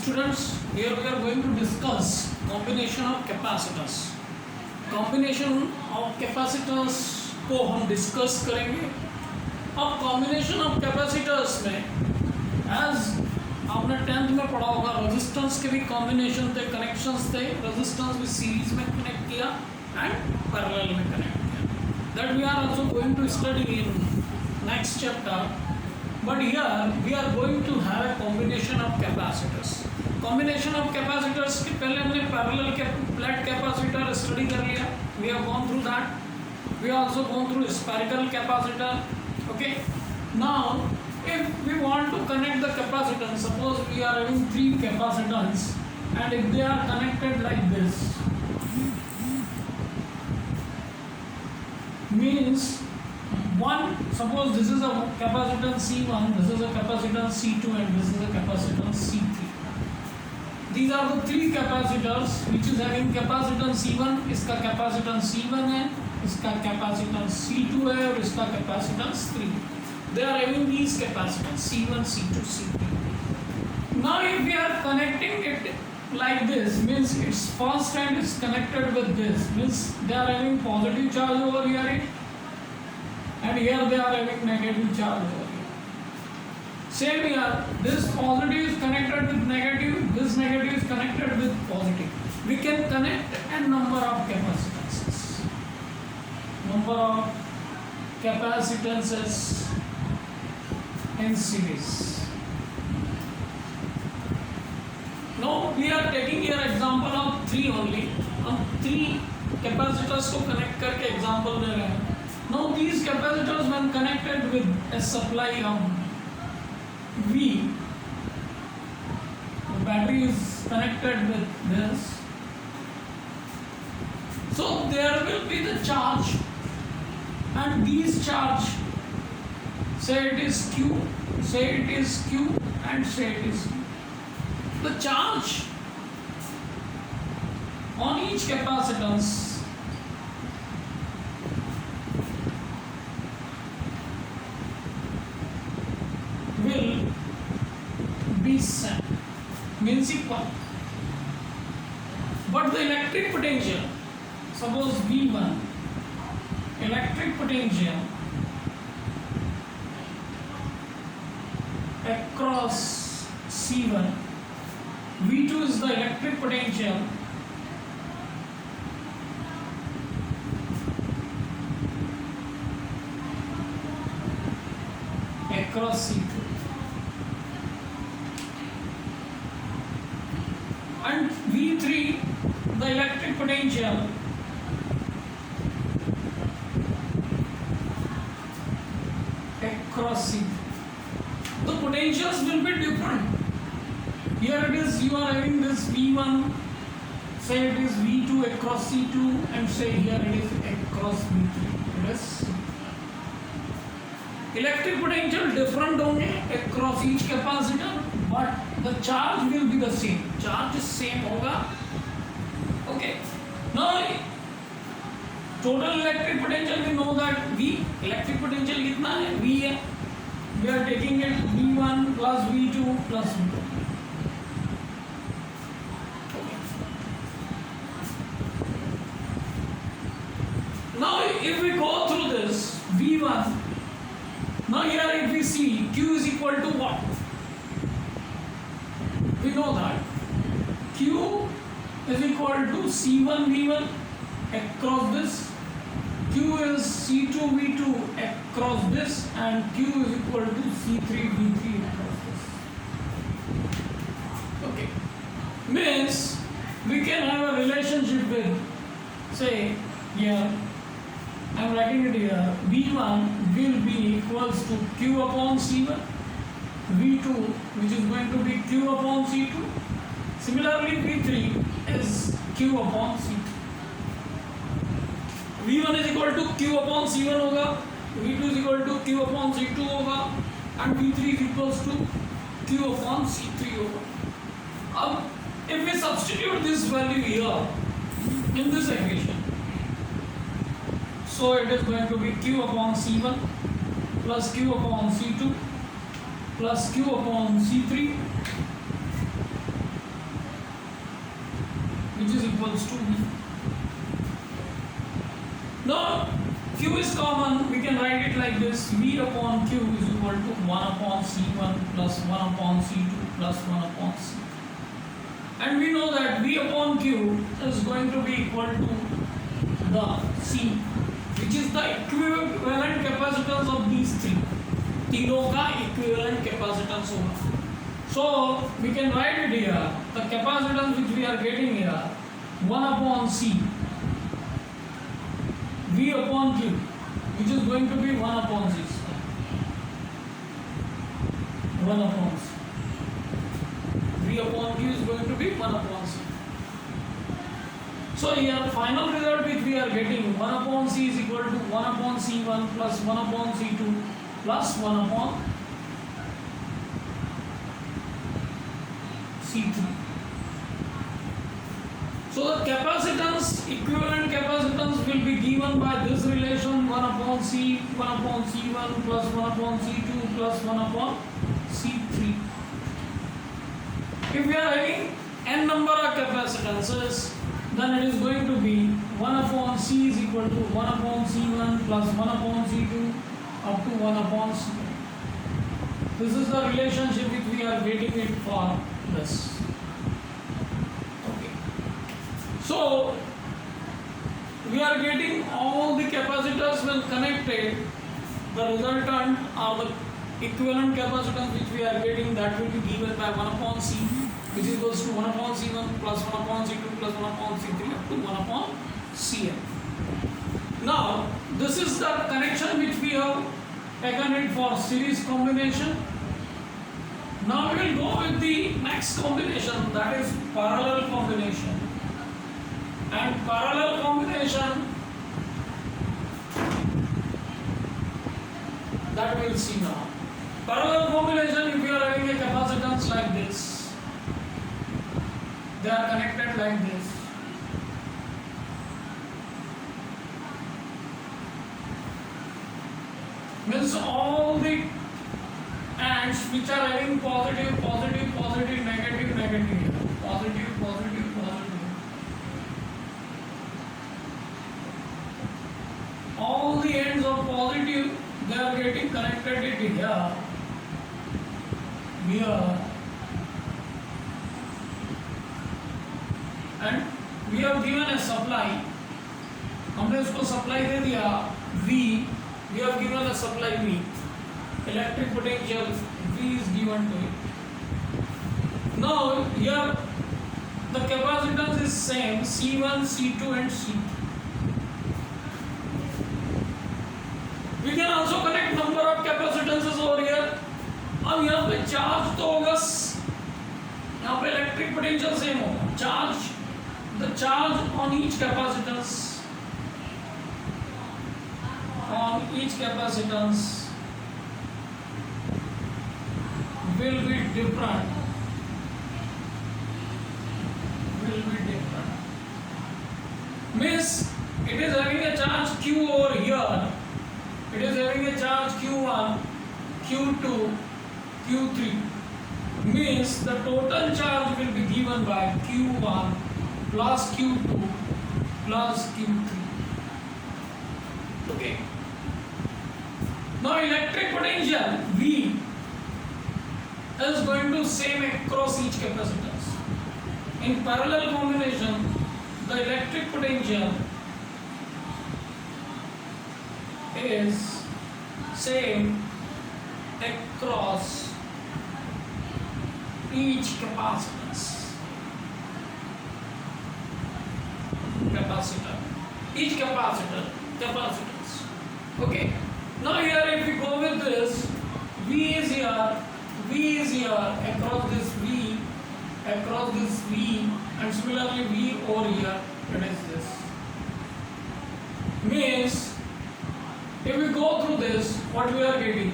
students, here we are going to discuss combination of capacitors. Combination of capacitors को हम discuss करेंगे. अब combination of capacitors में as आपने 10th में पढ़ा होगा, रेजिस्टेंस के भी कॉम्बिनेशन थे, कनेक्शंस थे. रेजिस्टेंस भी सीरीज में कनेक्ट किया एंड पैरेलल में कनेक्ट किया. That we are also going to study in next chapter. But here we are going to have a combination of capacitors. Combination of capacitors के पहले हमने parallel flat capacitor study कर लिया. We have gone through that. We have also gone through spherical capacitor. Okay. Now, if we want to connect the capacitance, suppose we are having 3 capacitors, and if they are connected like this, means one, suppose this is a capacitance C1, this is a capacitance C2, and this is a capacitance C3. These are the 3 capacitors which is having capacitance C1. इसका capacitance C1 है, इसका capacitance C2 है और इसका capacitance 3. They are having these capacitance C1, C2, C3. Now if we are connecting it like this, means its first end is connected with this, means they are having positive charge over here, and here they are having negative charge over here. Same here, this positive is connected with negative, this negative is connected with positive. We can connect a number of capacitances. Number of capacitances in series. Now we are taking here example of 3 only. हम 3 capacitors को connect करके example दे रहे हैं. Now these capacitors when connected with a supply of V, the battery is connected with this, so there will be the charge, and these charge, say it is Q, say it is Q, and say it is Q. The charge on each capacitance will be same, means equal, but the electric potential, suppose V1, electric potential across C1, V2 is the electric potential across C2, and V3 the electric potential across C2. The potentials will be different. Here it is, you are having this V1, say it is V2 across C2, and say here it is across V3. It is electric potential different होंगे across each capacitor, but the charge will be the same. Charge is same होगा. Okay. Now total electric potential we know that V, electric potential कितना है? V है. We are taking it V1 plus V2 plus V2. Now if we go through this V1, now here if we see Q is equal to what? We know that Q is equal to C1 V1 across this, Q is C2 V2 across this, and Q is equal to C3 V3 across this. Okay, means we can have a relationship with, say here I am writing it here, V1 will be equals to Q upon C1, V2 which is going to be Q upon C2, similarly V3 is Q upon C2. V1 is equal to Q upon C1 होगा, V2 is equal to Q upon C2 होगा, and V3 is equals to Q upon C3 होगा. अब if we substitute this value here in this equation, so it is going to be Q upon C1 plus Q upon C2 plus Q upon C3 which is equals to V. Now Q is common, we can write it like this: V upon Q is equal to 1 upon C1 plus 1 upon C2 plus 1 upon C. And we know that V upon Q is going to be equal to the C, which is the equivalent capacitance of these three. तीनों का equivalent capacitance होगा. So we can write it here. The capacitance which we are getting here, 1 upon C, V upon Q, which is going to be 1 upon C. 1 upon C. V upon Q is going to be 1 upon C. So here final result which we are getting, 1 upon C is equal to 1 upon C1 plus 1 upon C2 plus 1 upon C3. So the capacitance, equivalent capacitance will be given by this relation: 1 upon C, 1 upon C1 plus 1 upon C2 plus 1 upon C3. If we are having n number of capacitances, then it is going to be 1 upon C is equal to 1 upon C1 plus 1 upon C2 up to 1 upon C1. This is the relationship which we are getting it for this. Okay. So we are getting all the capacitors when connected. The resultant or the equivalent capacitance which we are getting, that will be given by 1 upon C, which is equals to 1 upon C1 plus 1 upon C2 plus 1 upon C3 up to 1 upon Cn. Now this is the connection which we have taken it for series combination. Now we will go with the next combination, that is parallel combination. And parallel combination, that we will see now. Parallel combination, if you are having a capacitance like this, they are connected like this. Means all the ends which are having positive, positive, positive, negative, negative, positive, positive, positive. All the ends of positive, they are getting connected here, here, and we have given a supply. हमने उसको supply दे दिया V. We have given a supply V. Electric potential V is given to it. Now here the capacitance is same, C1, C2 and C3. We can also connect number of capacitances over here. अब यहाँ पे charge तो होगा, यहाँ पे electric potential same होगा. Charge, the charge on each capacitance, will be different. Means it is having a charge Q over here. It is having a charge Q1, Q2, Q3. Means the total charge will be given by Q1 plus Q2 plus Q3. Okay. Now electric potential V is going to same across each capacitance. In parallel combination, the electric potential is same across each capacitance. Each capacitance. Okay. Now here if we go with this, V is here across this V, and similarly V over here, it is this. Means if we go through this, what we are getting?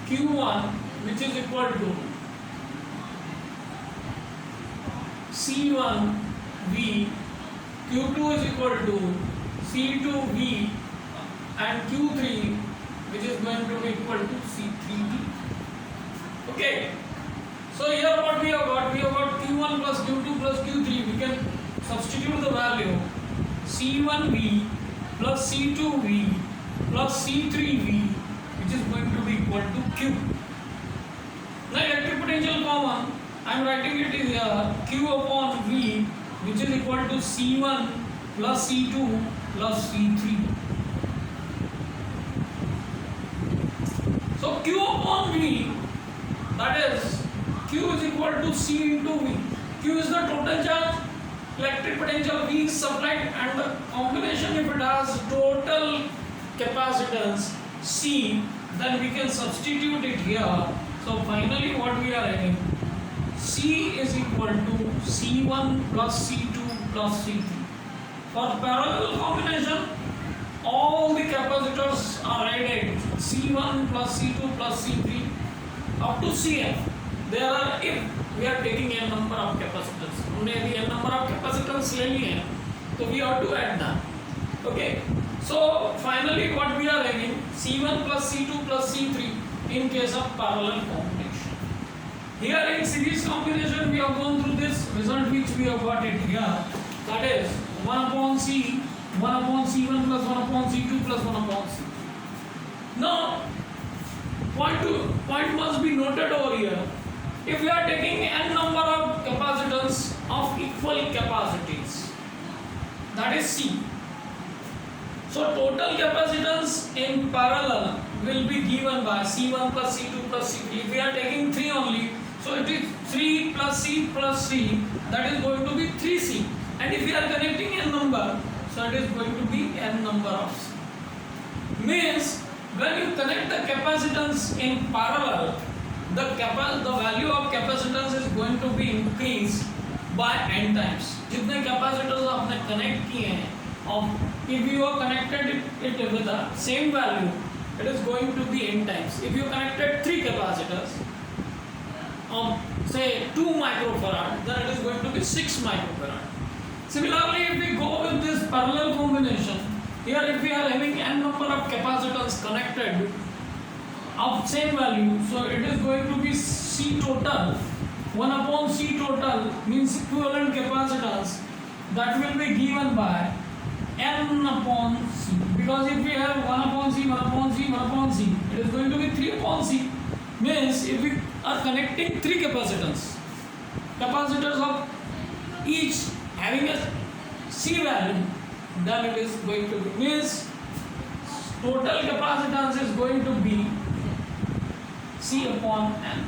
Q1, which is equal to C1 V, Q2 is equal to C2 V, and Q3, which is going to be equal to C3 V. Okay. So here what we have got? We have got Q1 plus Q2 plus Q3. We can substitute the value C1V plus C2V plus C3V, which is going to be equal to Q. Now electric potential common, I am writing it here Q upon V, which is equal to C1 plus C2 plus C3. So Q upon V, that is Q is equal to C into V. Q is the total charge, electric potential, V is supplied, and the combination, if it has total capacitance C, then we can substitute it here. So finally what we are having, C is equal to C1 plus C2 plus C3. For parallel combination, all the capacitors are added, C1 plus C2 plus C3 up to Cn. There are, if we are taking n number of capacitors, हमने अभी n number of capacitors ले लिए हैं, तो we have to add that. Okay. So finally what we are having, C1 plus C2 plus C3 in case of parallel combination. Here in series combination we have gone through this result which we have got it here, that is 1 upon C, 1 upon C1 plus 1 upon C2 plus 1 upon C. Now point must be noted over here. If we are taking n number of capacitors of equal capacities, that is C. So total capacitance in parallel will be given by C1 plus C2 plus C3. If we are taking 3 only, so it is 3 plus C, that is going to be 3C. And if we are connecting n number, so it is going to be n number of C. Means when you connect the capacitance in parallel, the value of capacitance is going to be increased by n times. जितने capacitors आपने connect किए हैं, if you are connected it with the same value, it is going to be n times. If you connected 3 capacitors of say 2 microfarad, then it is going to be 6 microfarad. Similarly, if we go with this parallel combination, here if we are having n number of capacitors connected of same value, so it is going to be C total, 1 upon C total means equivalent capacitance, that will be given by n upon C, because if we have 1 upon C, 1 upon C, 1 upon C, it is going to be 3 upon C. Means if we are connecting 3 capacitors of each having a C value, then it is going to be, means total capacitance is going to be C upon n.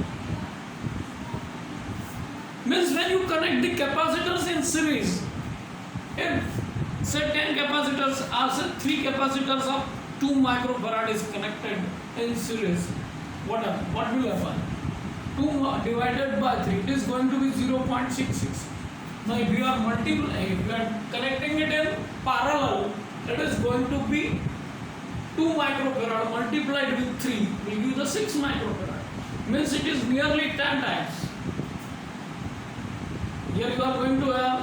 Means when you connect the capacitors in series, if say 10 capacitors or say 3 capacitors of 2 microfarad is connected in series, what will happen? 2 divided by 3, it is going to be 0.66. Now if you are connecting it in parallel, it is going to be 2 microfarad multiplied with 3 will give the 6 microfarad. Means it is nearly 10 times. Here you are going to have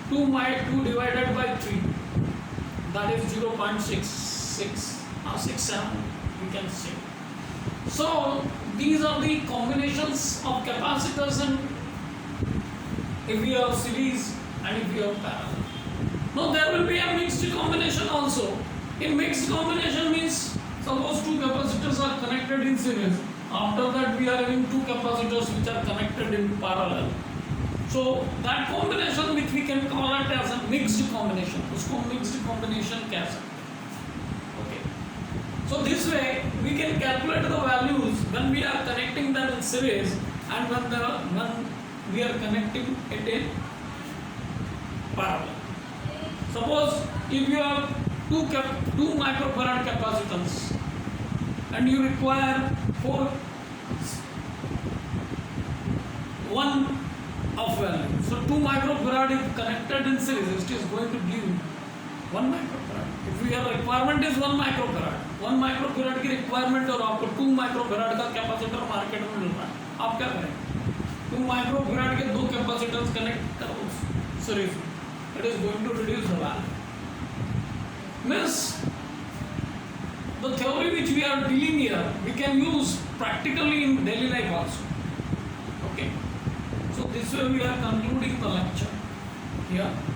2 divided by 3, that is 0.66 or 67 we can say. So these are the combinations of capacitors, and if we have series and if we have parallel. Now there will be a mixed combination also. In mixed combination means suppose 2 capacitors are connected in series. After that we are having 2 capacitors which are connected in parallel. So that combination which we can call it as a mixed combination. उसको mixed combination कह सकते हैं. Okay. So this way we can calculate the values when we are connecting them in series and when we are connecting it in parallel. Suppose if you have 2 microfarad capacitance and you require 1 of value. So 2 microfarad if connected in series, it is going to give 1 microfarad. If your requirement is 1 microfarad, 1 microfarad की requirement और आपको 2 microfarad का capacitor market में मिल रहा है, आप क्या करें? 2 microfarad के 2 कैपेसिटर्स कनेक्ट करो सीरीज में, it is going to reduce the value. Means the theory which we are dealing here, we can use practically in daily life also. Okay. So this way we are concluding the lecture. here.